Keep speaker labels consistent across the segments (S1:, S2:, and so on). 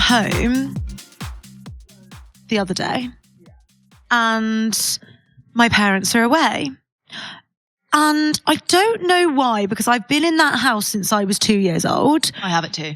S1: home the other day and my parents are away. And I don't know why, because I've been in that house since I was 2 years old.
S2: I have it too.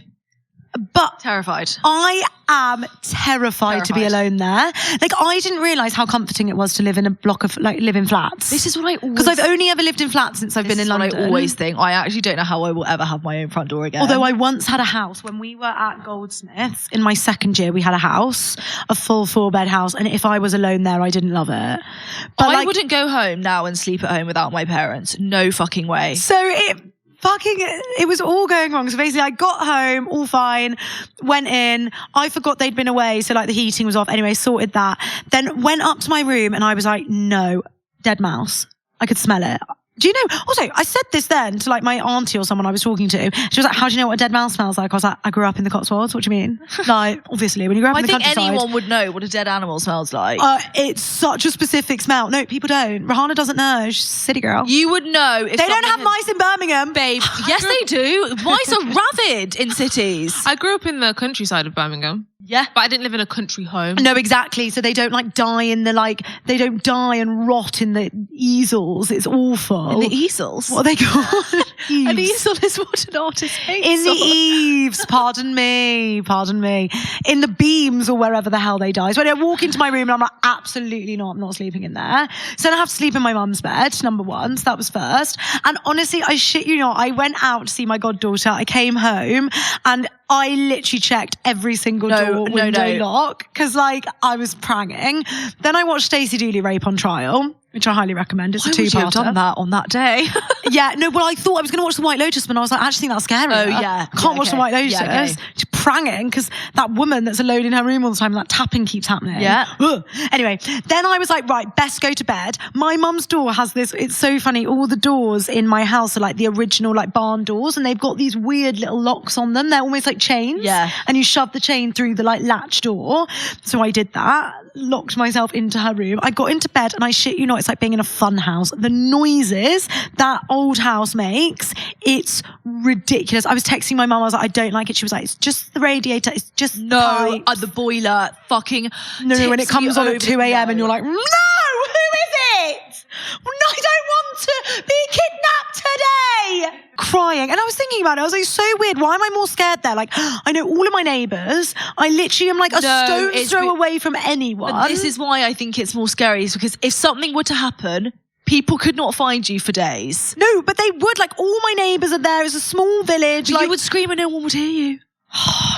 S1: But
S2: terrified.
S1: I am terrified to be alone there. Like, I didn't realise how comforting it was to live in a block of, like, live in flats.
S2: This is what I always...
S1: Because I've only ever lived in flats since I've been in London.
S2: This is what I always think. I actually don't know how I will ever have my own front door again.
S1: Although I once had a house, when we were at Goldsmiths, in my second year, we had a house, a full 4-bed house. And if I was alone there, I didn't love it. But
S2: I wouldn't go home now and sleep at home without my parents. No fucking way.
S1: So it was all going wrong. So basically I got home, all fine, went in. I forgot they'd been away. So like the heating was off. Anyway, sorted that. Then went up to my room and I was like, no, dead mouse. I could smell it. Do you know, also, I said this then to like my auntie or someone I was talking to. She was like, how do you know what a dead mouse smells like? I was like, I grew up in the Cotswolds. What do you mean? Like, obviously, when you grow up in the countryside.
S2: I think anyone would know what a dead animal smells like.
S1: It's such a specific smell. No, people don't. Rehana doesn't know. She's a city girl.
S2: You would know if
S1: they don't have mice in Birmingham.
S2: Babe, yes they do. Mice are rabid in cities.
S3: I grew up in the countryside of Birmingham.
S2: Yeah.
S3: But I didn't live in a country home.
S1: No, exactly. So they don't like die in the they don't die and rot in the easels. It's awful.
S2: In the easels?
S1: What are they called?
S2: An easel is what an artist hates.
S1: In the eaves, pardon me. In the beams or wherever the hell they die. So when I walk into my room and I'm like, absolutely not, I'm not sleeping in there. So then I have to sleep in my mum's bed, number one. So that was first. And honestly, I shit you not, I went out to see my goddaughter. I came home and I literally checked every single door, window, lock, because like I was pranging. Then I watched Stacey Dooley Rape on Trial, which I highly recommend. It's a 2-parter.
S2: Why would you have done that on that day?
S1: Yeah, no, well, I thought I was going to watch The White Lotus, but I was like, I actually think that's scary.
S2: Oh, yeah.
S1: Can't watch The White Lotus.
S2: Yeah, okay.
S1: She's pranging because that woman that's alone in her room all the time, that tapping keeps happening.
S2: Yeah.
S1: Ugh. Anyway, then I was like, right, best go to bed. My mum's door has this, it's so funny, all the doors in my house are like the original like barn doors and they've got these weird little locks on them. They're almost like chains.
S2: Yeah.
S1: And you shove the chain through the like latch door. So I did that, locked myself into her room. I got into bed and I shit you not, it's like being in a fun house. The noises that old house makes, it's ridiculous. I was texting my mum, I was like, I don't like it. She was like, it's just the radiator, it's just
S2: the boiler fucking
S1: no, when it comes on at 2 a.m. and you're like, no, who is it? I don't want to be kidnapped today. Crying. And I was thinking about it. I was like, so weird. Why am I more scared there? Like, I know all of my neighbours. I literally am like a stone's throw away from anyone.
S2: But this is why I think it's more scary, is because if something were to happen, people could not find you for days.
S1: No, but they would. Like, all my neighbours are there. It's a small village.
S2: Like, you would scream and no one would hear you.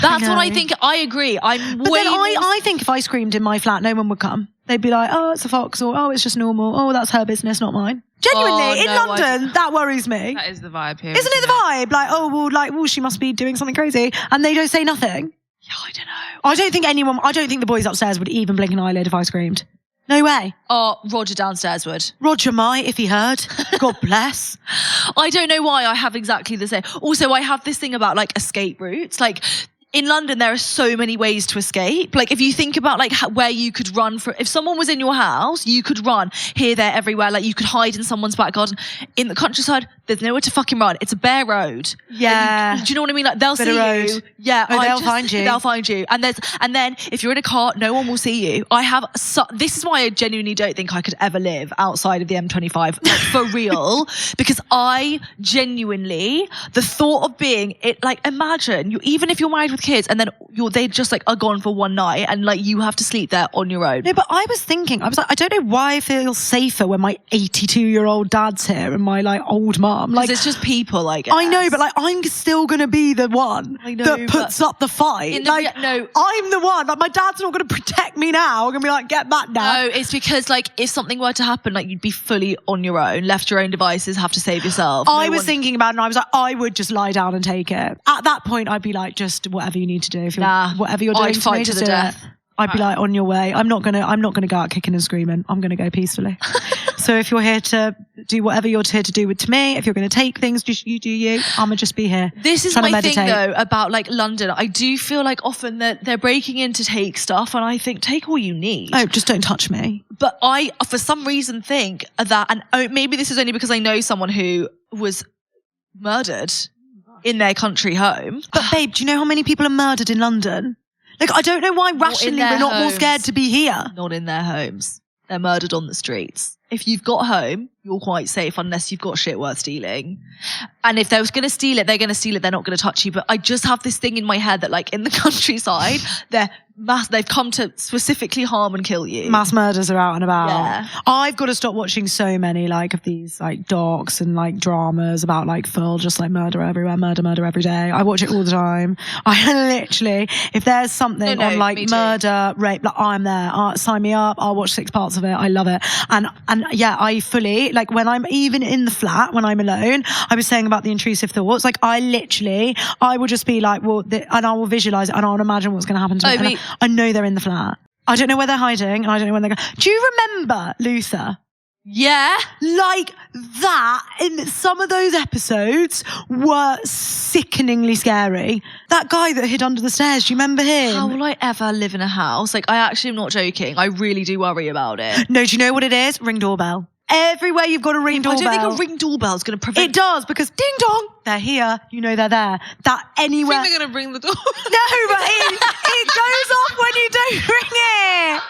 S2: That's what I think. I agree. But then
S1: I think if I screamed in my flat, no one would come. They'd be like, oh, it's a fox, or oh, it's just normal. Oh, that's her business, not mine. Genuinely, in London, that worries me.
S3: That is the vibe here.
S1: Isn't it the vibe? Like, she must be doing something crazy. And they don't say nothing.
S2: Yeah, I don't know.
S1: I don't think the boys upstairs would even blink an eyelid if I screamed. No way.
S2: Oh, Roger downstairs would.
S1: Roger might, if he heard. God bless.
S2: I don't know why I have exactly the same. Also, I have this thing about like escape routes. Like, in London, there are so many ways to escape. Like, if you think about like where you could run from, if someone was in your house, you could run here, there, everywhere. Like, you could hide in someone's back garden. In the countryside, there's nowhere to fucking run. It's a bare road.
S1: Yeah.
S2: Do you know what I mean? Like, they'll see you. Yeah.
S1: They'll find you.
S2: They'll find you. And then if you're in a car, no one will see you. This is why I genuinely don't think I could ever live outside of the M25, like, for real. Because I genuinely, the thought of being it, like, imagine even if you're married with kids and then they just like are gone for one night and like you have to sleep there on your own.
S1: No, but I was like, I don't know why I feel safer when my 82-year-old dad's here and my like old mum. Like,
S2: it's just people, I guess.
S1: I know, but like I'm still gonna be the one that puts up the fight. I'm the one. Like, my dad's not gonna protect me now. I'm gonna be like, get back now.
S2: No, it's because like if something were to happen, like you'd be fully on your own, left to your own devices, have to save yourself.
S1: I was thinking about it and I was like, I would just lie down and take it. At that point, I'd be like, just whatever you need to do. If whatever you're doing,
S2: I'd fight to the death.
S1: I'd be like, on your way. I'm not gonna go out kicking and screaming. I'm gonna go peacefully. So if you're here to do whatever you're here to do to me, if you're gonna take things, just you do you. I'm gonna just be here.
S2: This is my thing though about like London. I do feel like often that they're breaking in to take stuff, and I think take all you need.
S1: Oh, just don't touch me.
S2: But I, for some reason, think that, and maybe this is only because I know someone who was murdered in their country home.
S1: But babe, do you know how many people are murdered in London? Like, I don't know why rationally
S2: their
S1: we're not more
S2: homes.
S1: scared to be here.
S2: Not in their homes. They're murdered on the streets. If you've got a home, you're quite safe unless you've got shit worth stealing. And if they're going to steal it, they're going to steal it. They're not going to touch you. But I just have this thing in my head that like in the countryside, they've come to specifically harm and kill you.
S1: Mass murders are out and about.
S2: Yeah.
S1: I've got to stop watching so many like of these like docs and like dramas about like full just like murder everywhere, murder every day. I watch it all the time. I literally, if there's something
S2: No,
S1: on like
S2: me too.
S1: murder, rape, like I'm there. Sign me up. I'll watch 6 parts of it. I love it. And yeah, I fully like when I'm even in the flat when I'm alone. I was saying about the intrusive thoughts. Like I will just be like, well, and I will visualize it and I'll imagine what's going to happen to me. And I know they're in the flat. I don't know where they're hiding and I don't know when they're going. Do you remember Luther?
S2: Yeah.
S1: Like that in some of those episodes were sickeningly scary. That guy that hid under the stairs, do you remember him?
S2: How will I ever live in a house? Like I actually am not joking. I really do worry about it.
S1: No, do you know what it is? Ring doorbell. Everywhere you've got a ring doorbell.
S2: I don't think a ring doorbell is going to prevent.
S1: It does because ding dong, they're here. You know they're there. That anywhere.
S3: I think they're gonna ring the door.
S1: No, but it goes off when you don't ring it.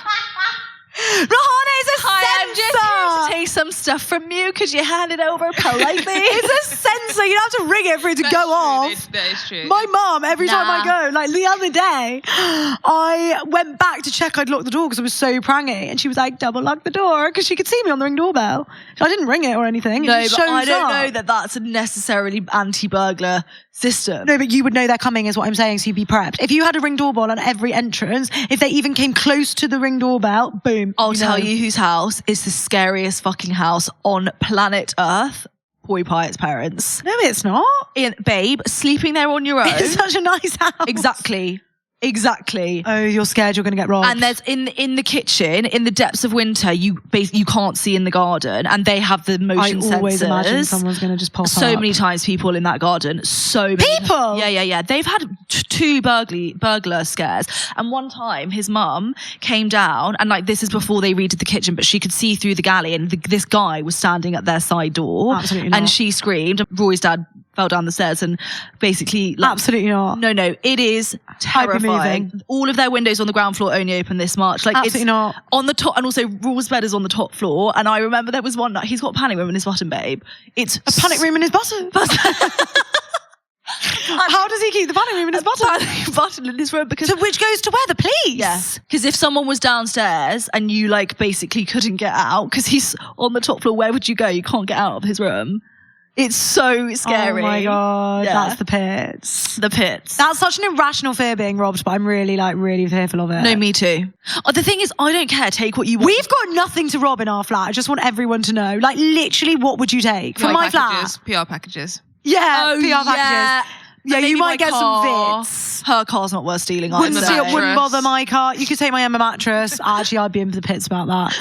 S1: Rahana is a
S2: Hi, I'm just
S1: sensor.
S2: here to take some stuff from you. Could you hand it over politely?
S1: It's a sensor. You don't have to ring it for it to go off.
S3: That is true.
S1: My mum, every time I
S2: Nah.
S1: go, like the other day, I went back to check I'd locked the door because I was so prangy. And she was like, double lock the door because she could see me on the ring doorbell. I didn't ring it or anything.
S2: No,
S1: It just
S2: but
S1: shows
S2: I don't
S1: up.
S2: know that that's a necessarily anti-burglar system.
S1: No, but you would know they're coming is what I'm saying, so you'd be prepped. If you had a ring doorbell on every entrance, if they even came close to the ring doorbell, boom.
S2: I'll tell
S1: know.
S2: you whose house is the scariest fucking house on planet Earth. Boy Pie's parents.
S1: No, it's not.
S2: Babe, sleeping there on your own.
S1: It's such a nice house.
S2: Exactly.
S1: Oh, you're scared you're going to get robbed.
S2: And there's in the kitchen, in the depths of winter, you can't see in the garden, and they have the motion sensors.
S1: I always imagine someone's going to just pop up.
S2: So many times people in that garden. So many
S1: People?
S2: Yeah. They've had 2 burglar scares. And one time his mum came down, and like this is before they redid the kitchen, but she could see through the galley, and this guy was standing at their side door.
S1: Absolutely not.
S2: And she screamed. Roy's dad fell down the stairs and basically like,
S1: Absolutely not.
S2: No, it is terrifying.
S1: Hypermoving.
S2: All of their windows on the ground floor only open this much. Like
S1: Absolutely
S2: it's
S1: not.
S2: on the top, and also Roy's bed is on the top floor. And I remember there was one night he's got a panic room in his button, babe. It's
S1: A panic room in his button. How does he keep the panic room in his button?
S2: button in his room because
S1: So which goes to where? The police?
S2: yeah, because if someone was downstairs and you like basically couldn't get out because he's on the top floor, where would you go? You can't get out of his room. It's so scary.
S1: Oh my God.
S2: Yeah.
S1: That's the pits.
S2: The pits.
S1: That's such an irrational fear being robbed, but I'm really fearful of it.
S2: No, me too. The thing is, I don't care. Take what you want.
S1: We've got nothing to rob in our flat. I just want everyone to know. Like, literally, what would you take from my
S3: packages,
S1: flat?
S3: PR packages.
S1: Yeah,
S2: Oh,
S1: PR
S2: yeah.
S1: packages. Yeah,
S2: Maybe
S1: you
S2: my
S1: might get
S2: car.
S1: some bits.
S2: Her car's not worth stealing.
S1: Wouldn't
S2: either.
S1: see it, wouldn't
S3: Mattress.
S1: bother my car. You could take my Emma mattress. Actually, I'd be in for the pits about that.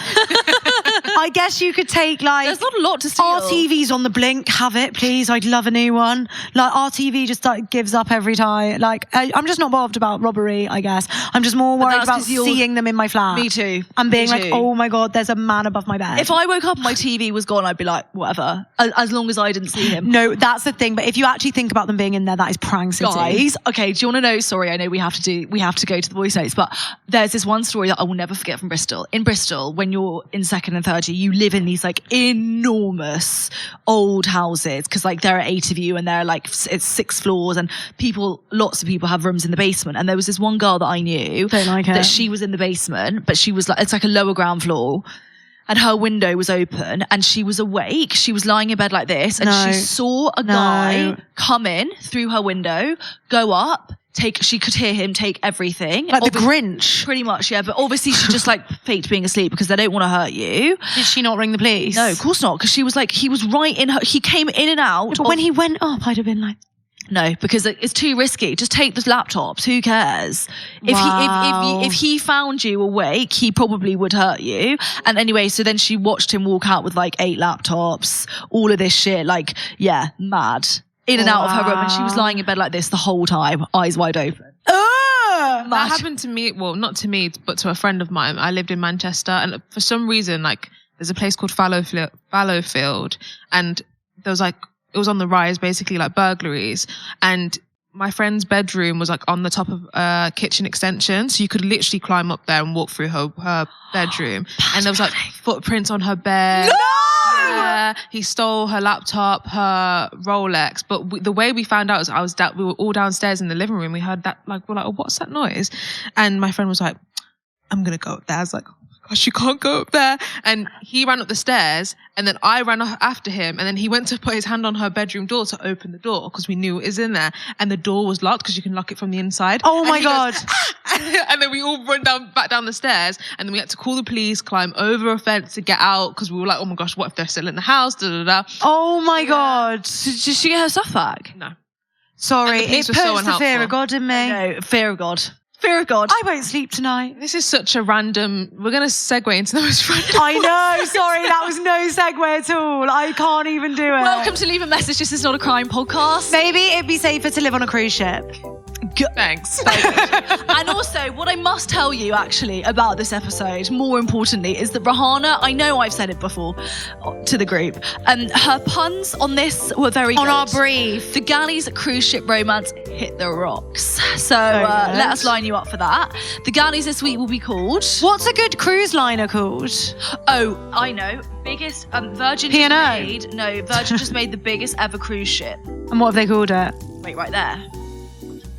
S1: I guess you could take like
S2: There's not a lot to steal.
S1: our TV's on the blink. Have it, please. I'd love a new one. Like our TV just like, gives up every time. Like I'm just not bothered about robbery. I guess I'm just more worried
S2: that's
S1: about
S2: 'cause you're-
S1: seeing them in my flat.
S2: Me too.
S1: And being
S2: Me
S1: like,
S2: too.
S1: oh my God, there's a man above my bed.
S2: If I woke up and my TV was gone, I'd be like, whatever. As long as I didn't see him.
S1: No, that's the thing. But if you actually think about them being in there, that is prang city.
S2: Guys, okay, do you want to know? Sorry, I know we have to go to the voice notes, but there's this one story that I will never forget from Bristol. In Bristol, when you're in second and third year, you live in these like enormous old houses because like there are 8 of you and there are like it's 6 floors and lots of people have rooms in the basement. And there was this one girl that I knew
S1: Don't like
S2: that
S1: it.
S2: she was in the basement, but she was like, it's like a lower ground floor. And her window was open and she was awake. She was lying in bed like this and
S1: No.
S2: she saw a guy come in through her window, go up, she could hear him take everything.
S1: Like the Grinch.
S2: Pretty much, yeah. But obviously she just like faked being asleep because they don't want to hurt you.
S1: Did she not ring the police?
S2: No, of course not. Because she was like, he was right in her, he came in and out.
S1: But when he went up, I'd have been like,
S2: no, because it's too risky. Just take the laptops. Who cares?
S1: Wow.
S2: If he found you awake, he probably would hurt you. And anyway, so then she watched him walk out with like 8 laptops, all of this shit, like, yeah, mad. In and out of her room. And she was lying in bed like this the whole time, eyes wide open.
S3: That happened to me. Well, not to me, but to a friend of mine. I lived in Manchester, and for some reason, like, there's a place called Fallowfield, and there was like, it was on the rise, basically, like burglaries. And my friend's bedroom was like on the top of a kitchen extension, so you could literally climb up there and walk through her bedroom. And there was like footprints on her bed. No! He stole her laptop, her Rolex. But the way we found out was we were all downstairs in the living room. We heard that, like, we're like, oh, what's that noise? And my friend was like, I'm gonna go up there. I was like, gosh, you can't go up there. And he ran up the stairs, and then I ran after him, and then he went to put his hand on her bedroom door to open the door because we knew it was in there, and the door was locked because you can lock it from the inside.
S1: Oh my God.
S3: Goes, ah! And then we all run back down the stairs, and then we had to call the police, climb over a fence to get out because we were like, oh my gosh, what if they're still in the house? Da, da, da.
S1: Oh my God.
S2: Did she get her stuff back?
S3: No.
S1: Sorry,
S3: And the police
S1: it
S3: were
S1: puts
S3: so
S1: the fear
S3: unhelpful.
S1: of God in me.
S2: No, fear of God. Fear of God.
S1: I won't sleep tonight.
S3: This is such a random. We're going to segue into the most random.
S1: I know. Sorry, that was no segue at all. I can't even do it.
S2: Welcome to Leave a Message. This is not a crime podcast.
S1: Maybe it'd be safer to live on a cruise ship.
S3: Thanks.
S2: And also, what I must tell you actually about this episode, more importantly, is that Rehana, I know I've said it before to the group, her puns on this were very
S1: On
S2: good.
S1: our brief.
S2: The Galleys cruise ship romance hit the rocks. So let us line you up for that. The Galleys this week will be called...
S1: What's a good cruise liner called?
S2: Oh, I know. Biggest... Virgin
S1: P&O?
S2: Virgin just made the biggest ever cruise ship.
S1: And what have they called it?
S2: Wait, right there.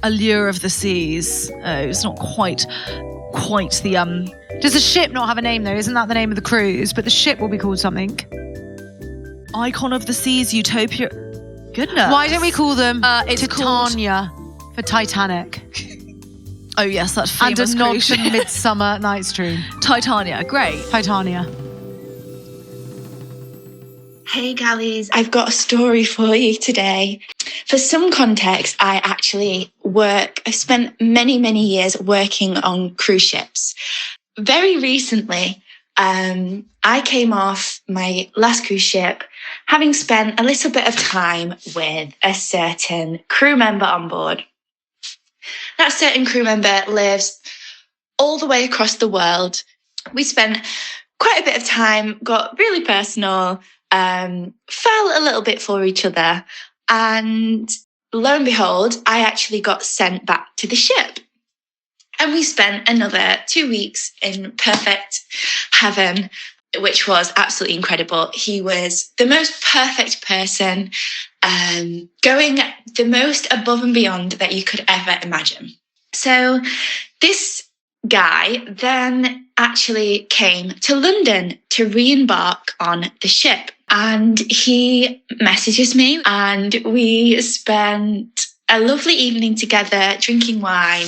S2: Allure of the Seas. Oh, it's not quite the
S1: Does the ship not have a name though? Isn't that the name of the cruise? But the ship will be called something.
S2: Icon of the Seas, Utopia. Goodness.
S1: Why don't we call them
S2: it's
S1: Titania for Titanic?
S2: Oh yes, that's
S1: And
S2: famous
S1: a nod
S2: cruise
S1: to
S2: ship.
S1: Midsummer Night's Dream.
S2: Titania, great.
S1: Titania.
S4: Hey Galleys, I've got a story for you today. For some context, I spent many, many years working on cruise ships. Very recently, I came off my last cruise ship, having spent a little bit of time with a certain crew member on board. That certain crew member lives all the way across the world. We spent quite a bit of time, got really personal, fell a little bit for each other, and lo and behold, I actually got sent back to the ship. And we spent another 2 weeks in perfect heaven, which was absolutely incredible. He was the most perfect person, going the most above and beyond that you could ever imagine. So this guy then actually came to London to re-embark on the ship. And he messages me, and we spent a lovely evening together, drinking wine,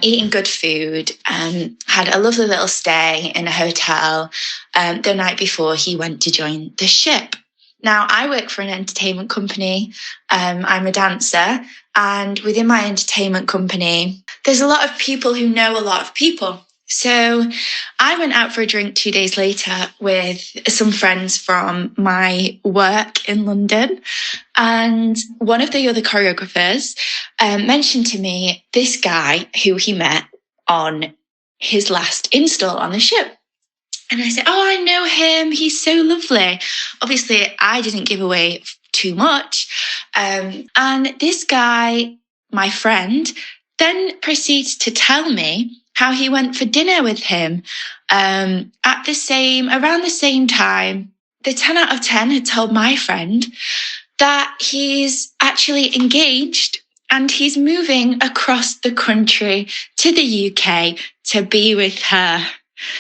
S4: eating good food, had a lovely little stay in a hotel the night before he went to join the ship. Now, I work for an entertainment company. I'm a dancer, and within my entertainment company, there's a lot of people who know a lot of people. So I went out for a drink 2 days later with some friends from my work in London. And one of the other choreographers mentioned to me this guy who he met on his last install on the ship. And I said, oh, I know him. He's so lovely. Obviously, I didn't give away too much. And this guy, my friend, then proceeds to tell me how he went for dinner with him around the same time. The 10 out of 10 had told my friend that he's actually engaged and he's moving across the country to the UK to be with her.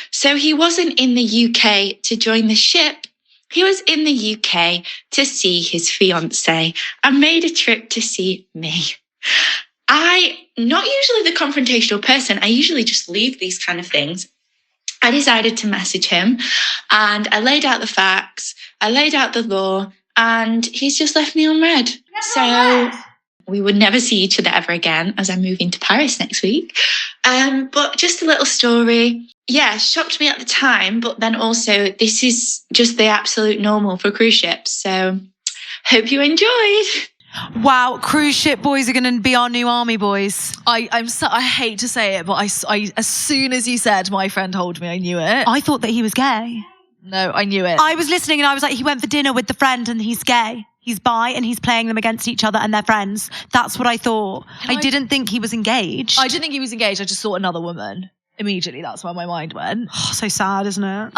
S4: So he wasn't in the UK to join the ship. He was in the UK to see his fiancée and made a trip to see me. Not usually the confrontational person. I usually just leave these kind of things. I decided to message him, and I laid out the facts, I laid out the law, and he's just left me on red. So we would never see each other ever again as I'm moving to Paris next week. But just a little story. Yeah, shocked me at the time, but then also this is just the absolute normal for cruise ships. So hope you enjoyed.
S1: Wow, cruise ship boys are going to be our new army boys.
S2: I hate to say it, but I as soon as you said my friend told me, I knew it.
S1: I thought that he was gay.
S2: No, I knew it.
S1: I was listening and I was like, he went for dinner with the friend and he's gay. He's bi and he's playing them against each other and their friends. That's what I thought. I didn't think he was engaged.
S2: I didn't think he was engaged. I just saw another woman. Immediately, that's where my mind went.
S1: Oh, so sad, isn't it?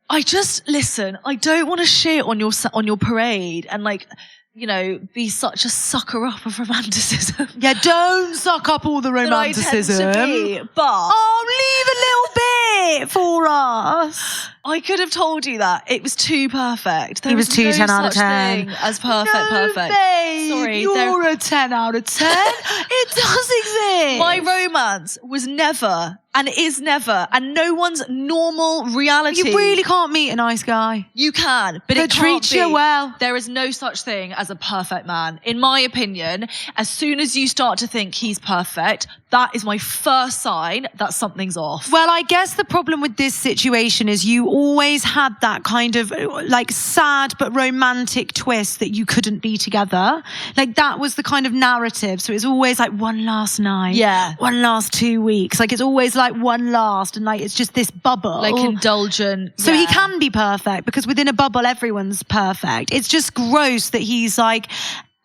S2: I just, listen, I don't want to shit on your parade and like, you know, be such a sucker up of romanticism.
S1: Yeah, don't suck up all the romanticism.
S2: That I tend to be, but
S1: leave a little bit for us.
S2: I could have told you that. It was too perfect.
S1: He was too 10 out of 10.
S2: Thing as perfect,
S1: No,
S2: perfect.
S1: Babe,
S2: Sorry,
S1: you're a 10 out of 10. It does exist.
S2: My romance was never and is never, and no one's normal reality.
S1: You really can't meet a nice guy.
S2: You can, but it
S1: treats
S2: can't be.
S1: you well.
S2: There is no such thing as a perfect man. In my opinion, as soon as you start to think he's perfect, that is my first sign that something's off.
S1: Well, I guess the problem with this situation is you always had that kind of like sad but romantic twist that you couldn't be together. Like that was the kind of narrative. So it's always like one last night.
S2: Yeah.
S1: One last 2 weeks. Like it's always like one last and like it's just this bubble.
S2: Like indulgent.
S1: So he can be perfect because within a bubble, everyone's perfect. It's just gross that he's like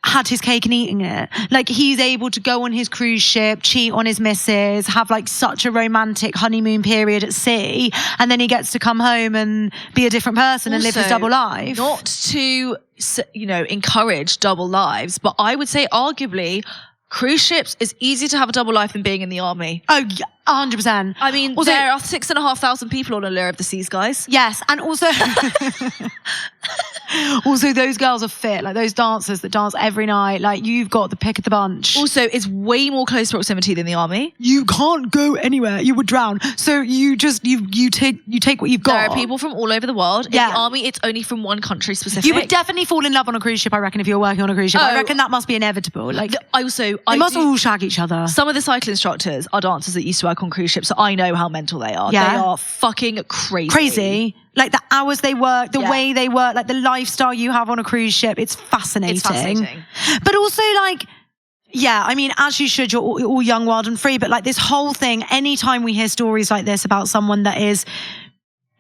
S1: had his cake and eating it. Like he's able to go on his cruise ship, cheat on his missus, have like such a romantic honeymoon period at sea, and then he gets to come home and be a different person and live his double life.
S2: Not to, you know, encourage double lives, but I would say arguably cruise ships is easier to have a double life than being in the army.
S1: Oh, yeah, 100%.
S2: I mean, also, there are 6,500 people on Allure of the Seas, guys.
S1: Yes, and also... Also, those girls are fit. Like those dancers that dance every night. Like you've got the pick of the bunch.
S2: Also, it's way more close proximity than the army.
S1: You can't go anywhere. You would drown. So you just you take what you've got.
S2: There are people from all over the world. In the army, it's only from one country specific.
S1: You would definitely fall in love on a cruise ship, I reckon, if you're working on a cruise ship. I reckon that must be inevitable. Like
S2: they
S1: must all shag each other.
S2: Some of the cycle instructors are dancers that used to work on cruise ships, so I know how mental they are.
S1: Yeah.
S2: They are fucking crazy.
S1: Crazy. Like the hours they work, the way they work, like the lifestyle you have on a cruise ship. It's fascinating.
S2: It's fascinating.
S1: But also like, yeah, I mean, as you should, you're all young, wild and free. But like this whole thing, anytime we hear stories like this about someone that is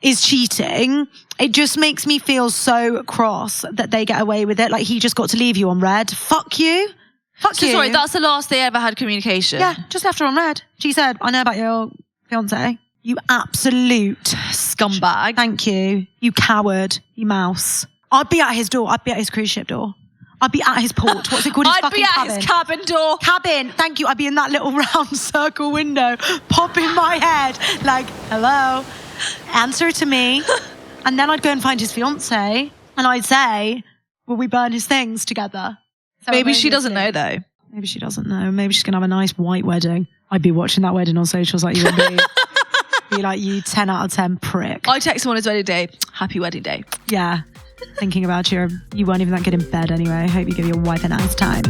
S1: cheating, it just makes me feel so cross that they get away with it. Like he just got to leave you on red. Fuck you. Fuck you.
S2: Sorry, that's the last they ever had communication.
S1: Yeah, just left her on red. She said, I know about your fiance. You absolute
S2: scumbag.
S1: Thank you. You coward. You mouse. I'd be at his door. I'd be at his cruise ship door. I'd be at his port. What's it called? His
S2: I'd be at his cabin door.
S1: Cabin. Thank you. I'd be in that little round circle window, popping my head like, hello, answer to me. And then I'd go and find his fiance and I'd say, will we burn his things together?
S2: Maybe she doesn't know though.
S1: Maybe she doesn't know. Maybe she's going to have a nice white wedding. I'd be watching that wedding on socials like you would be. Be like, you 10 out of 10 prick.
S2: I text him on his wedding day, happy wedding day.
S1: Yeah. Thinking about you weren't even that good in bed anyway. I hope you give your wife a nice time.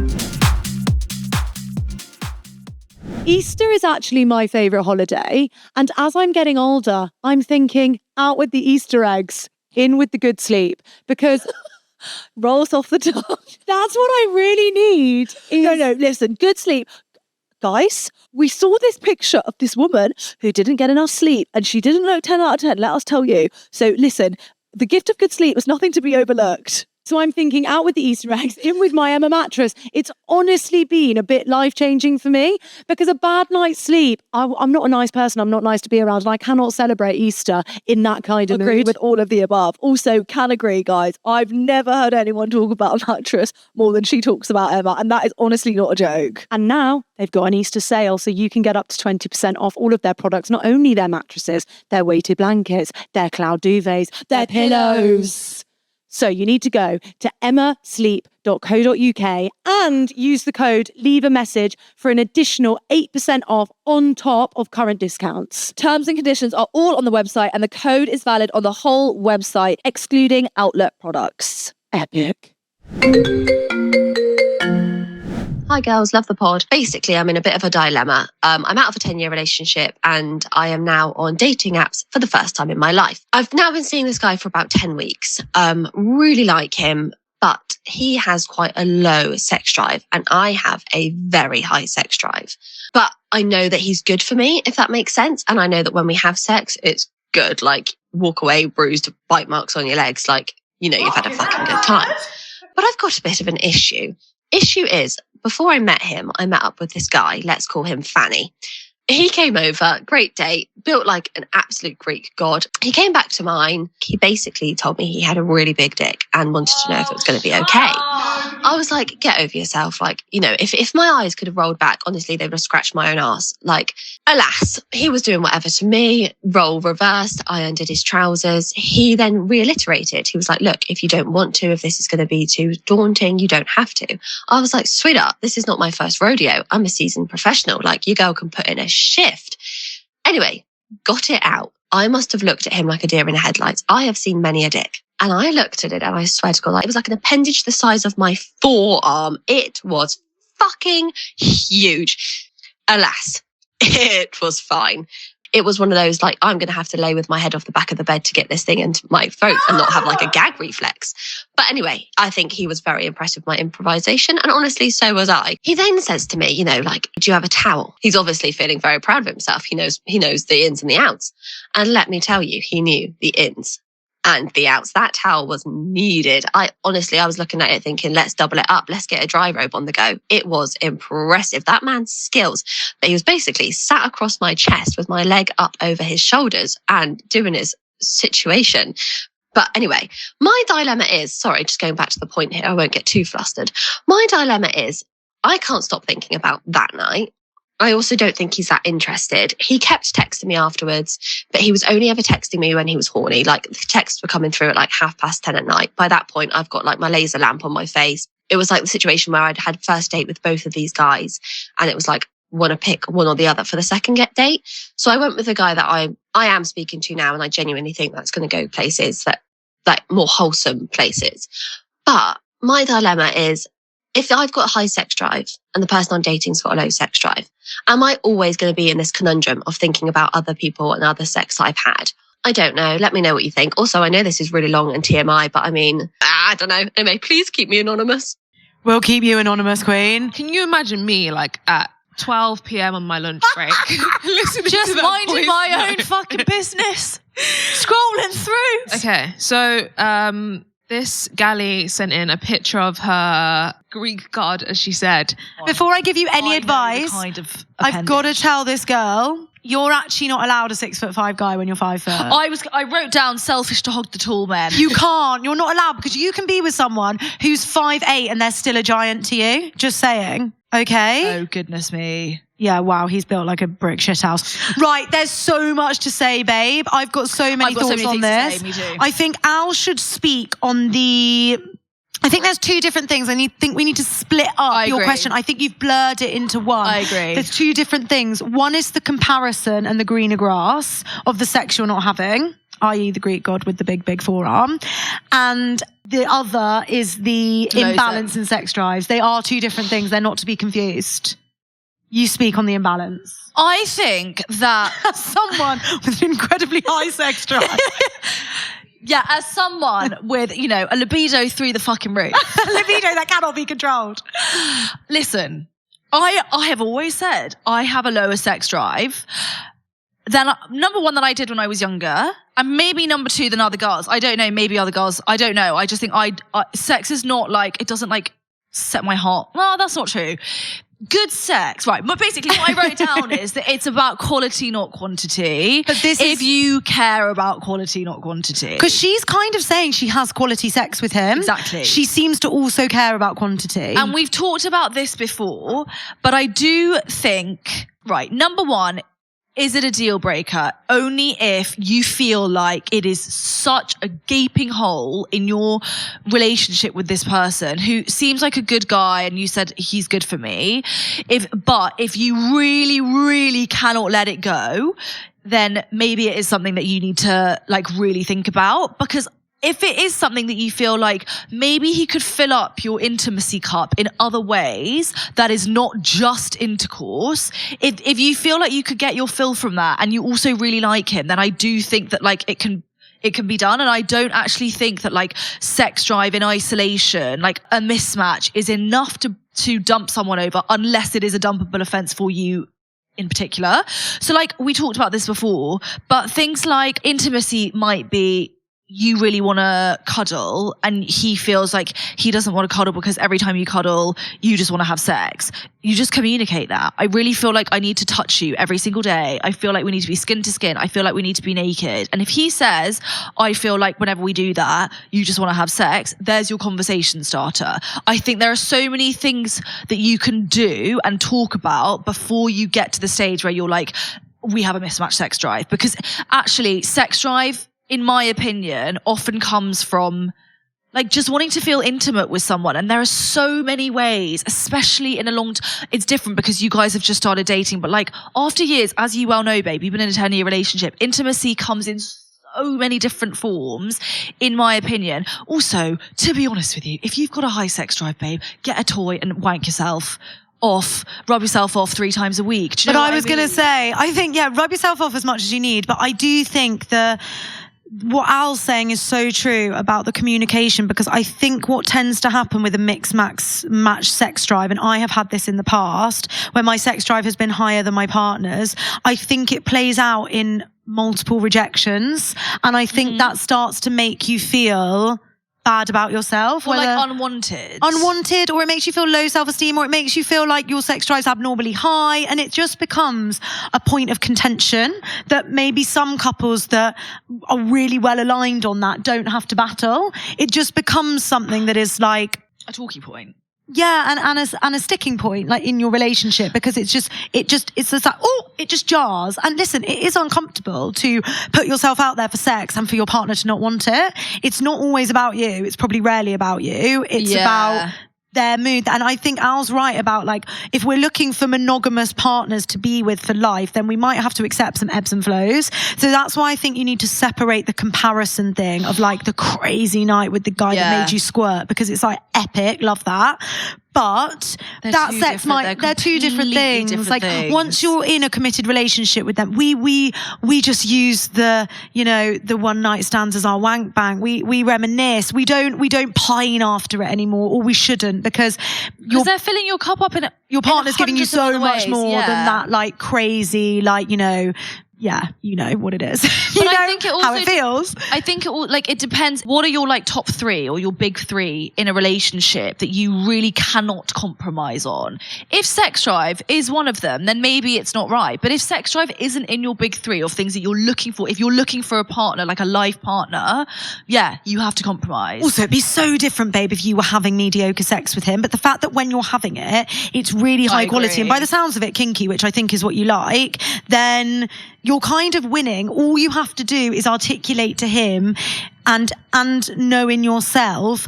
S5: Easter is actually my favourite holiday. And as I'm getting older, I'm thinking out with the Easter eggs, in with the good sleep. Because rolls off the tongue. That's what I really need. No, listen, good sleep. Guys, we saw this picture of this woman who didn't get enough sleep and she didn't look 10 out of 10, let us tell you. So listen, the gift of good sleep was nothing to be overlooked. So I'm thinking out with the Easter eggs, in with my Emma mattress. It's honestly been a bit life-changing for me because a bad night's sleep, I'm not a nice person, I'm not nice to be around, and I cannot celebrate Easter in that kind of mood with all of the above. Also, can agree, guys, I've never heard anyone talk about a mattress more than she talks about Emma, and that is honestly not a joke. And now they've got an Easter sale, so you can get up to 20% off all of their products, not only their mattresses, their weighted blankets, their cloud duvets, their pillows. So you need to go to emmasleep.co.uk and use the code Leave a Message for an additional 8% off on top of current discounts. Terms and conditions are all on the website and the code is valid on the whole website, excluding outlet products. Epic.
S6: Hi girls, love the pod. Basically, I'm in a bit of a dilemma. I'm out of a 10-year relationship and I am now on dating apps for the first time in my life. I've now been seeing this guy for about 10 weeks. Really like him, but he has quite a low sex drive and I have a very high sex drive. But I know that he's good for me, if that makes sense. And I know that when we have sex, it's good. Like, walk away, bruised, bite marks on your legs. Like, you know, you've had a fucking good time. But I've got a bit of an issue. Issue is, before I met him, I met up with this guy. Let's call him Fanny. He came over, great date, built like an absolute Greek god. He came back to mine. He basically told me he had a really big dick and wanted to know if it was going to be okay. I was like, get over yourself. Like, you know, if my eyes could have rolled back, honestly, they would have scratched my own ass. Like, alas, he was doing whatever to me, role reversed. I undid his trousers. He then reiterated. He was like, look, if you don't want to, if this is going to be too daunting, you don't have to. I was like, sweetheart, this is not my first rodeo. I'm a seasoned professional. Like, your girl can put in a shift. Anyway, got it out. I must have looked at him like a deer in the headlights. I have seen many a dick. And I looked at it and I swear to God, like, it was like an appendage the size of my forearm. It was fucking huge. Alas, it was fine. It was one of those, like, I'm going to have to lay with my head off the back of the bed to get this thing into my throat and not have like a gag reflex. But anyway, I think he was very impressed with my improvisation. And honestly, so was I. He then says to me, you know, like, do you have a towel? He's obviously feeling very proud of himself. He knows the ins and the outs. And let me tell you, he knew the ins and the outs. That towel was needed. I was looking at it thinking, let's double it up. Let's get a dry robe on the go. It was impressive. That man's skills. But he was basically sat across my chest with my leg up over his shoulders and doing his situation. But anyway, my dilemma is, sorry, just going back to the point here, I won't get too flustered. My dilemma is, I can't stop thinking about that night. I also don't think he's that interested. He kept texting me afterwards, but he was only ever texting me when he was horny. Like, the texts were coming through at like 10:30 at night. By that point, I've got like my laser lamp on my face. It was like the situation where I'd had first date with both of these guys. And it was like, want to pick one or the other for the second date. So I went with the guy that I am speaking to now. And I genuinely think that's going to go places that, like, more wholesome places. But my dilemma is, if I've got a high sex drive and the person I'm dating's got a low sex drive, am I always going to be in this conundrum of thinking about other people and other sex I've had? I don't know. Let me know what you think. Also, I know this is really long and TMI, but I mean, I don't know. Anyway, please keep me anonymous.
S1: We'll keep you anonymous, Queen.
S3: Can you imagine me like at 12 p.m. on my lunch break, listening
S2: Just
S3: to that
S2: minding
S3: voice
S2: my
S3: note?
S2: own fucking business, scrolling through.
S3: Okay, so this galley sent in a picture of her Greek god, as she said.
S1: Before I give you any
S2: I know the
S1: advice,
S2: kind of
S1: I've got to
S2: appendage.
S1: tell this girl, you're actually not allowed a 6'5" guy when you're 5 foot.
S2: I wrote down selfish to hog the tall men.
S1: You can't. You're not allowed, because you can be with someone who's 5'8" and they're still a giant to you. Just saying. Okay?
S2: Oh, goodness me.
S1: Yeah, wow, he's built like a brick shithouse. Right, there's so much to say, babe. I've got so many
S2: I've got so
S1: thoughts
S2: many
S1: on
S2: things
S1: this.
S2: to say, me too.
S1: I think Al should speak on the... I think there's two different things. I think we need to split up your
S2: agree.
S1: question. I think you've blurred it into one.
S2: I agree.
S1: There's two different things. One is the comparison and the greener grass of the sex you're not having, i.e. the Greek god with the big, big forearm. And the other is the
S2: Low
S1: imbalance in sex drives. They are two different things. They're not to be confused. You speak on the imbalance.
S2: I think that
S1: As someone with an incredibly high sex drive.
S2: yeah, as someone with, you know, a libido through the fucking roof.
S1: Libido that cannot be controlled.
S2: Listen, I have always said I have a lower sex drive than number one that I did when I was younger, and maybe number two than other girls. I don't know, maybe other girls. I don't know. I just think sex is not like, it doesn't like set my heart. Well, that's not true. Good sex, right? But basically, what I wrote down is that it's about quality, not quantity.
S1: But this
S2: if
S1: is-
S2: you care about quality, not quantity.
S1: Because she's kind of saying she has quality sex with him.
S2: Exactly.
S1: She seems to also care about quantity.
S2: And we've talked about this before, but I do think, right, number one, is it a deal breaker? Only if you feel like it is such a gaping hole in your relationship with this person who seems like a good guy and you said he's good for me. But if you really, really cannot let it go, then maybe it is something that you need to like really think about, because if it is something that you feel like maybe he could fill up your intimacy cup in other ways that is not just intercourse, if you feel like you could get your fill from that and you also really like him, then I do think that like it can be done. And I don't actually think that like sex drive in isolation, like a mismatch, is enough to dump someone over, unless it is a dumpable offense for you in particular. So like we talked about this before, but things like intimacy might be you really want to cuddle and he feels like he doesn't want to cuddle because every time you cuddle, you just want to have sex. You just communicate that. I really feel like I need to touch you every single day. I feel like we need to be skin to skin. I feel like we need to be naked. And if he says, I feel like whenever we do that, you just want to have sex, there's your conversation starter. I think there are so many things that you can do and talk about before you get to the stage where you're like, we have a mismatched sex drive. Because actually, sex drive, in my opinion, often comes from like just wanting to feel intimate with someone. And there are so many ways, especially in a it's different because you guys have just started dating, but like after years, as you well know, babe, you've been in a 10-year relationship, intimacy comes in so many different forms, in my opinion. Also, to be honest with you, if you've got a high sex drive, babe, get a toy and wank yourself off, rub yourself off 3 times a week. Do you know what I was
S1: going to say, I think, rub yourself off as much as you need, but I do think what Al's saying is so true about the communication, because I think what tends to happen with a match sex drive, and I have had this in the past, where my sex drive has been higher than my partner's, I think it plays out in multiple rejections. And I think that starts to make you feel bad about yourself,
S2: or like unwanted,
S1: or it makes you feel low self-esteem, or it makes you feel like your sex drive's abnormally high, and it just becomes a point of contention that maybe some couples that are really well aligned on that don't have to battle. It just becomes something that is like
S2: a talking point.
S1: Yeah, and a sticking point, like in your relationship, because it's just like, it just jars. And listen, it is uncomfortable to put yourself out there for sex and for your partner to not want it. It's not always about you. It's probably rarely about you. It's about their mood. And I think Al's right about, like, if we're looking for monogamous partners to be with for life, then we might have to accept some ebbs and flows. So that's why I think you need to separate the comparison thing of like the crazy night with the guy that made you squirt, because it's like epic, love that. But that sex they're two different things. Like once you're in a committed relationship with them, we just use the one night stands as our wank bang. We reminisce. We don't pine after it anymore, or we shouldn't, because
S2: they're filling your cup up
S1: your partner's giving you so much more than that, like crazy, like, yeah, you know what it is. But I think it also, how it feels.
S2: I think it depends. What are your like top 3 or your big 3 in a relationship that you really cannot compromise on? If sex drive is one of them, then maybe it's not right. But if sex drive isn't in your big 3 of things that you're looking for, if you're looking for a partner, like a life partner, you have to compromise.
S1: Also, it'd be so different, babe, if you were having mediocre sex with him. But the fact that when you're having it, it's really high quality, and by the sounds of it, kinky, which I think is what you like, then you're kind of winning. All you have to do is articulate to him and know in yourself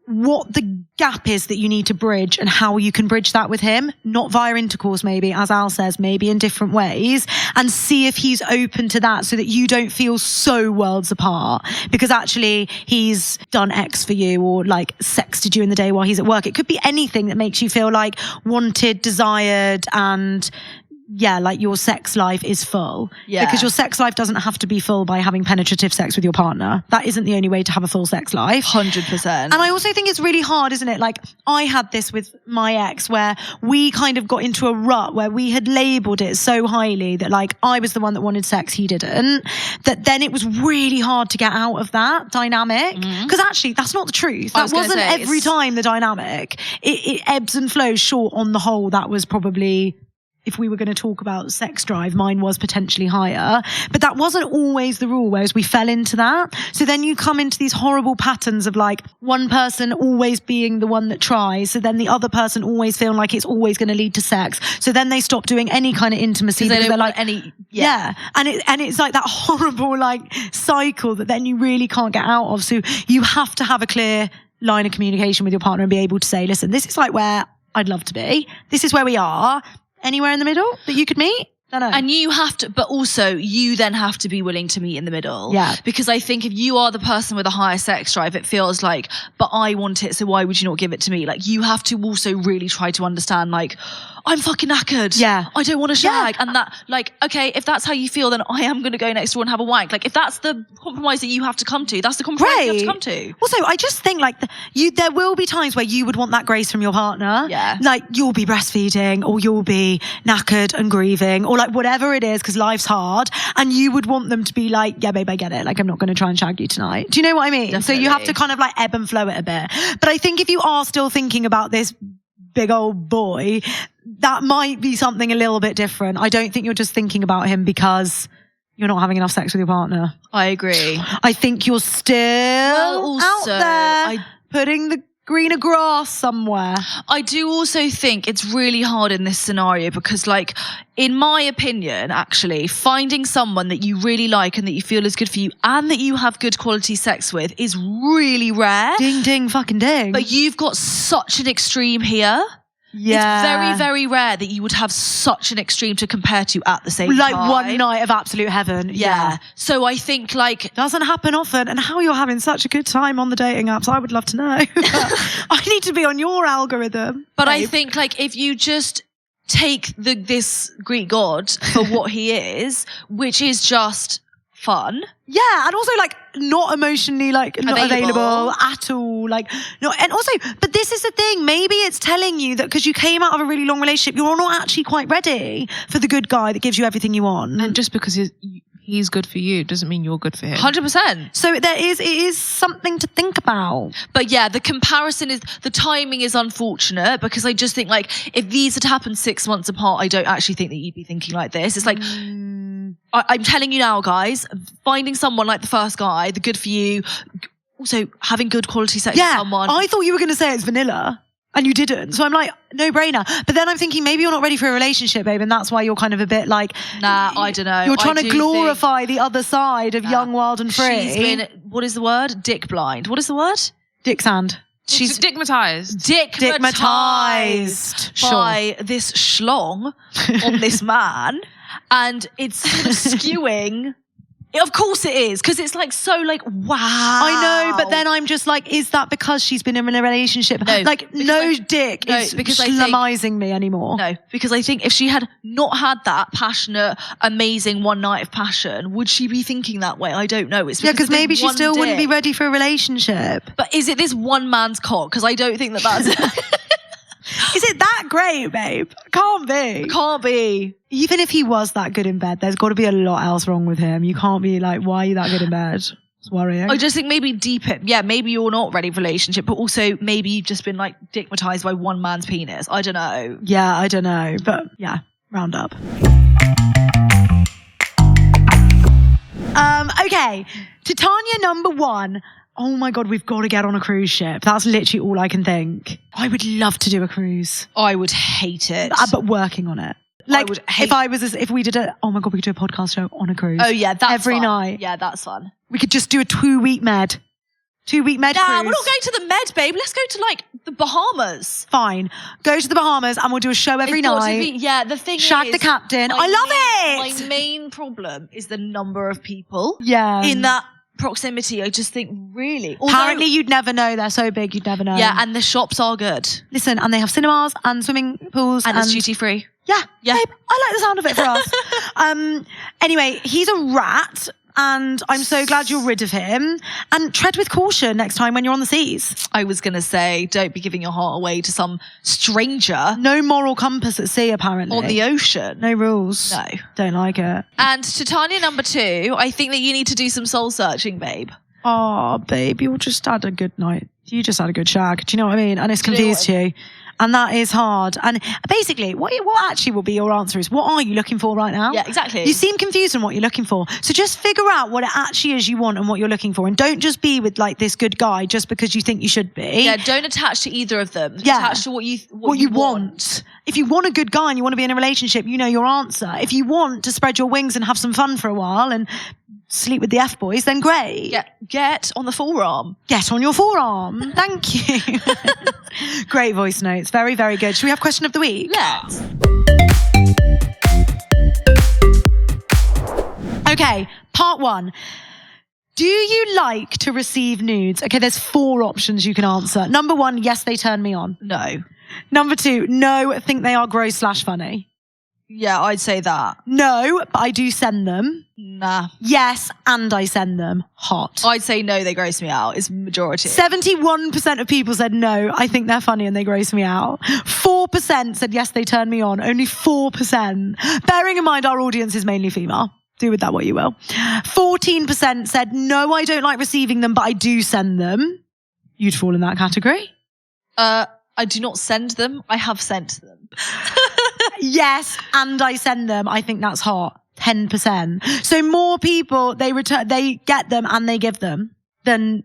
S1: what the gap is that you need to bridge and how you can bridge that with him, not via intercourse, maybe, as Al says, maybe in different ways, and see if he's open to that, so that you don't feel so worlds apart because actually he's done X for you, or like sexted you in the day while he's at work. It could be anything that makes you feel like wanted, desired, and like your sex life is full. Because your sex life doesn't have to be full by having penetrative sex with your partner. That isn't the only way to have a full sex life.
S2: 100%.
S1: And I also think it's really hard, isn't it? Like, I had this with my ex, where we kind of got into a rut where we had labelled it so highly that, like, I was the one that wanted sex, he didn't. That then it was really hard to get out of that dynamic. Because actually, that's not the truth. That wasn't every time the dynamic. It ebbs and flows. Short on the whole, that was probably, if we were going to talk about sex drive, mine was potentially higher, but that wasn't always the rule, whereas we fell into that. So then you come into these horrible patterns of like one person always being the one that tries, so then the other person always feeling like it's always going to lead to sex, so then they stop doing any kind of intimacy because they're like and it's like that horrible like cycle that then you really can't get out of. So you have to have a clear line of communication with your partner and be able to say, listen, this is like where I'd love to be, this is where we are. Anywhere in the middle that you could meet? Don't know.
S2: And you have to, but also you then have to be willing to meet in the middle.
S1: Yeah.
S2: Because I think if you are the person with a higher sex drive, it feels like, but I want it, so why would you not give it to me? Like, you have to also really try to understand, like, I'm fucking knackered.
S1: Yeah.
S2: I don't want to shag. And that, like, okay, if that's how you feel, then I am going to go next door and have a wank. Like, if that's the compromise that you have to come to, that's the compromise you have to come to.
S1: Also, I just think like there will be times where you would want that grace from your partner.
S2: Yeah.
S1: Like you'll be breastfeeding or you'll be knackered and grieving or like whatever it is because life's hard and you would want them to be like, yeah, babe, I get it. Like I'm not going to try and shag you tonight. Do you know what I mean?
S2: Definitely.
S1: So you have to kind of like ebb and flow it a bit. But I think if you are still thinking about this big old boy, that might be something a little bit different. I don't think you're just thinking about him because you're not having enough sex with your partner.
S2: I agree.
S1: I think you're still out there putting the greener grass somewhere.
S2: I do also think it's really hard in this scenario because, like, in my opinion, actually, finding someone that you really like and that you feel is good for you and that you have good quality sex with is really rare.
S1: Ding, ding, fucking ding.
S2: But you've got such an extreme here.
S1: Yeah.
S2: It's very, very rare that you would have such an extreme to compare to at the same time.
S1: Like one night of absolute heaven.
S2: Yeah. So I think, like,
S1: doesn't happen often. And how you're having such a good time on the dating apps, I would love to know. I need to be on your algorithm.
S2: But
S1: babe.
S2: I think, like, if you just take this Greek god for what he is, which is just fun.
S1: Yeah, and also like not emotionally like not available at all. Like no, and also, but this is the thing. Maybe it's telling you that because you came out of a really long relationship, you're not actually quite ready for the good guy that gives you everything you want.
S3: And just because he's good for you doesn't mean you're good for him.
S2: 100%.
S1: So it is something to think about.
S2: But yeah, the timing is unfortunate because I just think like if these had happened 6 months apart, I don't actually think that you'd be thinking like this. It's like, I'm telling you now, guys, finding someone like the first guy, the good for you, also having good quality sex with someone.
S1: I thought you were going to say it's vanilla. And you didn't. So I'm like, no brainer. But then I'm thinking maybe you're not ready for a relationship, babe. And that's why you're kind of a bit like...
S2: Nah, I don't know.
S1: You're trying to glorify the other side of young, wild and free.
S2: She's been, what is the word? Dick blind. What is the word?
S1: Dick sand.
S3: She's stigmatized.
S1: Dickmatized.
S2: By this schlong on this man. And it's sort of skewing... Of course it is, because it's like so like, wow.
S1: I know, but then I'm just like, is that because she's been in a relationship?
S2: No,
S1: like, dick is slamizing me anymore.
S2: No, because I think if she had not had that passionate, amazing one night of passion, would she be thinking that way? I don't know. It's
S1: because maybe she still wouldn't be ready for a relationship.
S2: But is it this one man's cock? Because I don't think that's...
S1: Is it that great, babe? Can't be.
S2: Can't be.
S1: Even if he was that good in bed, there's got to be a lot else wrong with him. You can't be like, why are you that good in bed? It's worrying.
S2: I just think maybe maybe you're not ready for a relationship, but also maybe you've just been like dickmatized by one man's penis. I don't know.
S1: Yeah, I don't know. But yeah, round up. Okay. Titania number 1. Oh my God, we've got to get on a cruise ship. That's literally all I can think. I would love to do a cruise.
S2: I would hate it.
S1: But working on it. Like, if we did oh my God, we could do a podcast show on a cruise.
S2: Oh yeah, that's
S1: every
S2: fun.
S1: night.
S2: Yeah, that's fun.
S1: We could just do a 2-week med. 2-week med cruise.
S2: We're not going to the Med, babe. Let's go to like the Bahamas.
S1: Fine. Go to the Bahamas and we'll do a show every night.
S2: The thing
S1: Shag
S2: is,
S1: the captain. I love it.
S2: My main problem is the number of people.
S1: Yeah.
S2: In that proximity, I just think really.
S1: Apparently you'd never know. They're so big, you'd never know.
S2: Yeah, and the shops are good.
S1: Listen, and they have cinemas and swimming pools.
S2: And it's duty free.
S1: Yeah.
S2: Yeah.
S1: Babe, I like the sound of it for us. Anyway, he's a rat. And I'm so glad you're rid of him. And tread with caution next time when you're on the seas.
S2: I was going to say, don't be giving your heart away to some stranger.
S1: No moral compass at sea, apparently.
S2: On the ocean.
S1: No rules.
S2: No.
S1: Don't like it.
S2: And Titania number 2, I think that you need to do some soul searching, babe.
S1: Oh, babe, you just had a good night. You just had a good shag. Do you know what I mean? And it's confused you. And that is hard. And basically, what actually will be your answer is, what are you looking for right now?
S2: Yeah, exactly.
S1: You seem confused on what you're looking for. So just figure out what it actually is you want and what you're looking for. And don't just be with like this good guy just because you think you should be.
S2: Yeah, don't attach to either of them.
S1: Yeah.
S2: Attach to what you
S1: want. If you want a good guy and you want to be in a relationship, you know your answer. If you want to spread your wings and have some fun for a while and sleep with the F-boys, then great.
S2: Get on the forearm.
S1: Get on your forearm. Thank you. Great voice notes. Very, very good. Should we have question of the week?
S2: Let's.
S1: Okay, part 1. Do you like to receive nudes? Okay, there's 4 options you can answer. Number 1, yes, they turn me on.
S2: No.
S1: Number 2, no, think they are gross/funny.
S2: Yeah, I'd say that.
S1: No, but I do send them.
S2: Nah.
S1: Yes, and I send them. Hot.
S2: I'd say no, they gross me out. It's majority.
S1: 71% of people said no, I think they're funny and they gross me out. 4% said yes, they turn me on. Only 4%. Bearing in mind our audience is mainly female. Do with that what you will. 14% said no, I don't like receiving them, but I do send them. You'd fall in that category.
S2: I do not send them. I have sent them.
S1: Yes, and I send them. I think that's hot. 10%. So more people, they get them and they give them than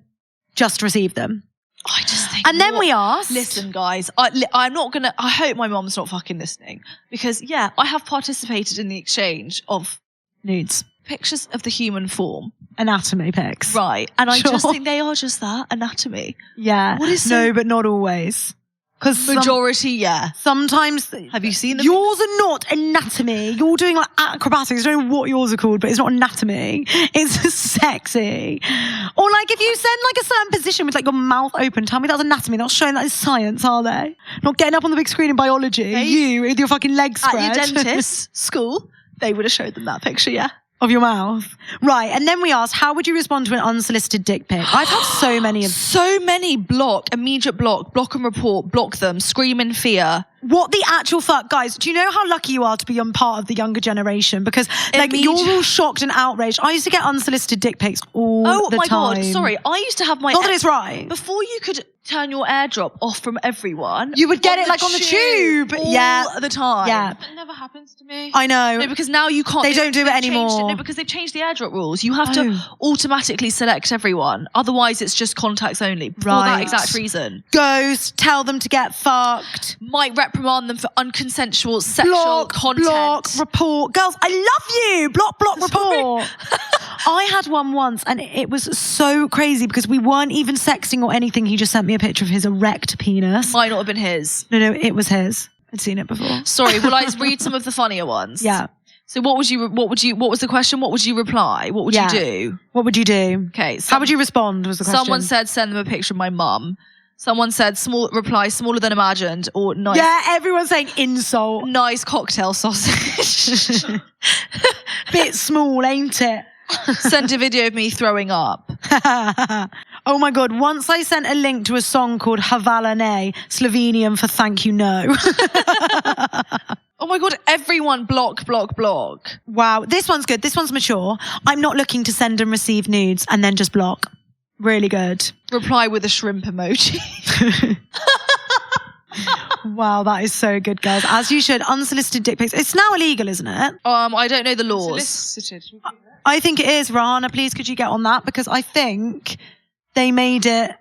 S1: just receive them.
S2: I just think.
S1: And then we asked.
S2: Listen, guys, I'm not gonna. I hope my mom's not fucking listening because yeah, I have participated in the exchange of
S1: Nudes.
S2: pictures of the human form,
S1: Anatomy pics.
S2: right? And I
S1: Sure.
S2: just think they are just that anatomy.
S1: Yeah.
S2: What is
S1: no,
S2: so-
S1: but not always. Because
S2: Majority, yeah.
S1: sometimes
S2: Have you seen them?
S1: yours are not anatomy. You're doing like acrobatics. I don't know what yours are called, but it's not anatomy. It's sexy. Or like if you send like a certain position with like your mouth open, tell me that's anatomy. Not showing that is science, are they? Not getting up on the big screen in biology.
S2: Hey.
S1: You with your fucking legs
S2: At
S1: spread.
S2: your dentist's school, they would have showed them that picture, yeah.
S1: Of your mouth. Right. And then we asked, how would you respond to an unsolicited dick pic? I've had so many of
S2: So many immediate block and report, block them, scream in fear.
S1: What the actual fuck, guys? Do you know how lucky you are to be on part of the younger generation? Because like you're all shocked and outraged. I used to get unsolicited dick pics all the time.
S2: Oh my God, sorry. I used to have my...
S1: Not that it's right.
S2: Before you could turn your airdrop off from everyone...
S1: You would get it like on the tube.
S2: All
S1: Yeah.
S2: the time.
S1: Yeah.
S3: That never happens to me.
S1: I know.
S2: No, because now you can't...
S1: They don't do it
S2: they've changed
S1: anymore.
S2: No, because they've changed the airdrop rules. You have to automatically select everyone. Otherwise, it's just contacts only. For that
S1: Right.
S2: exact reason.
S1: Ghost, tell them to get fucked.
S2: Might reprimand them for unconsensual sexual content.
S1: Block, report. Girls, I love you. Block, report. I had one once and it was so crazy because we weren't even sexting or anything. He just sent me a picture of his erect penis.
S2: Might not have been his.
S1: No, it was his. I'd seen it before.
S2: Sorry, will I read some of the funnier ones?
S1: Yeah.
S2: So what was the question? What would you reply? What would you do?
S1: What would you do?
S2: Okay.
S1: How would you respond was the question.
S2: Someone said send them a picture of my mum. Someone said reply smaller than imagined or nice.
S1: Yeah, everyone's saying insult.
S2: Nice cocktail sausage.
S1: Bit small, ain't it?
S2: Send a video of me throwing up.
S1: Oh my God, once I sent a link to a song called Havala Ne, Slovenian for thank you no.
S2: Oh my God, everyone block.
S1: Wow, this one's good. This one's mature. I'm not looking to send and receive nudes and then just block. Really good.
S2: Reply with a shrimp emoji.
S1: Wow, that is so good, girls. As you should. Unsolicited dick pics. It's now illegal, isn't it?
S2: I don't know the laws.
S3: Solicited.
S1: I think it is. Rehana, please could you get on that? Because I think they made it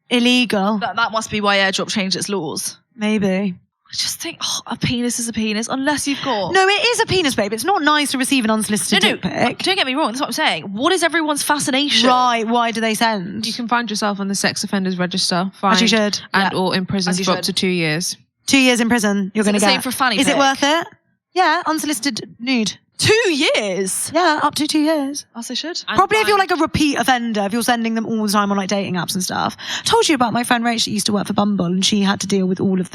S1: illegal.
S2: That must be why airdrop changed its laws.
S1: Maybe.
S2: I just think a penis is a penis unless you've got...
S1: No, it is a penis, babe. It's not nice to receive an unsolicited dick pic.
S2: Don't get me wrong. That's what I'm saying. What is everyone's fascination?
S1: Right, why do they send?
S3: You can find yourself on the sex offenders register.
S1: As you should.
S3: And or in prison
S2: As you
S3: for up
S2: should.
S3: to 2 years.
S1: 2 years in prison, you're going to
S2: the
S1: get.
S2: same for fanny
S1: Is it
S2: pic?
S1: worth it? Yeah, unsolicited nude.
S2: 2 years?
S1: Yeah, up to 2 years.
S2: As they should.
S3: And
S1: Probably if you're
S3: fine.
S1: like a repeat offender, if you're sending them all the time on like dating apps and stuff. Told you about my friend Rach that used to work for Bumble and she had to deal with all of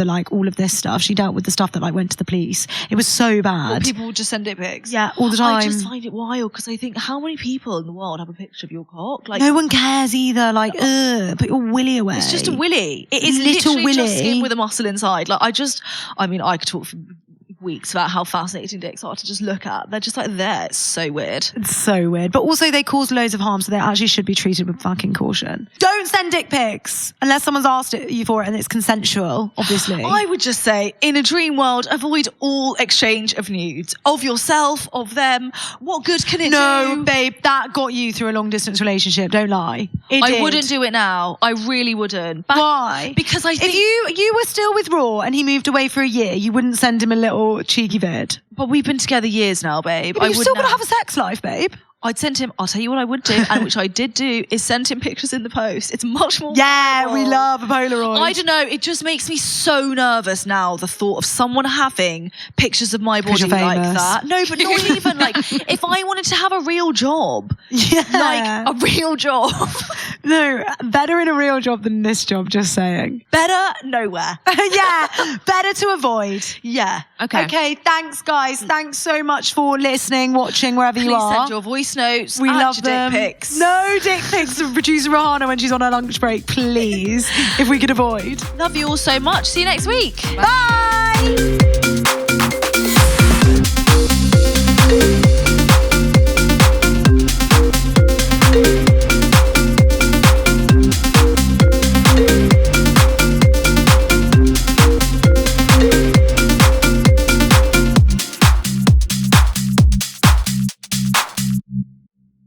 S1: this stuff. She dealt with the stuff that like went to the police. It was so
S2: Or
S1: bad.
S2: people would just send dick pics.
S1: Yeah, all the time.
S2: I just find it wild because I think how many people in the world have a picture of your cock? Like
S1: No one cares either. Like, put your willy away.
S2: it's just a willy. It is
S1: Little
S2: literally just
S1: willy.
S2: skin with a muscle inside. Like I could talk for weeks about how fascinating dicks are to just look at. They're just like there. It's so weird.
S1: It's so weird. But also they cause loads of harm, so they actually should be treated with fucking caution. Don't send dick pics unless someone's asked you for it and it's consensual, obviously.
S2: I would just say, in a dream world, avoid all exchange of nudes. Of yourself, of them. What good can it
S1: No,
S2: do?
S1: babe, that got you through a long distance relationship. Don't lie. It
S2: I
S1: did.
S2: wouldn't do it now. I really wouldn't.
S1: Why?
S2: Because I think...
S1: If you were still with Raw and he moved away for a year, you wouldn't send him a little cheeky vid.
S2: But we've been together years now, babe.
S1: But you've still got to have a sex life, babe.
S2: I'd send him, I'll tell you what I would do, and which I did do, is send him pictures in the post. It's much more
S1: Yeah, we
S2: valuable.
S1: love a Polaroid.
S2: I don't know, it just makes me so nervous now, the thought of someone having pictures of my body
S1: you're
S2: like
S1: famous.
S2: that. No, but not even like, if I wanted to have a real job, like a real job.
S1: No, better in a real job than this job, just saying.
S2: Better nowhere.
S1: Yeah, better to avoid.
S2: Yeah.
S3: Okay.
S1: Okay, thanks guys. Thanks so much for listening, watching, wherever you
S2: Please
S1: are.
S2: send your voice notes.
S1: We
S2: and
S1: love
S2: your
S1: them.
S2: dick pics.
S1: No dick pics of Producer Rehana when she's on her lunch break, please, if we could avoid.
S2: Love you all so much. See you next week.
S1: Bye.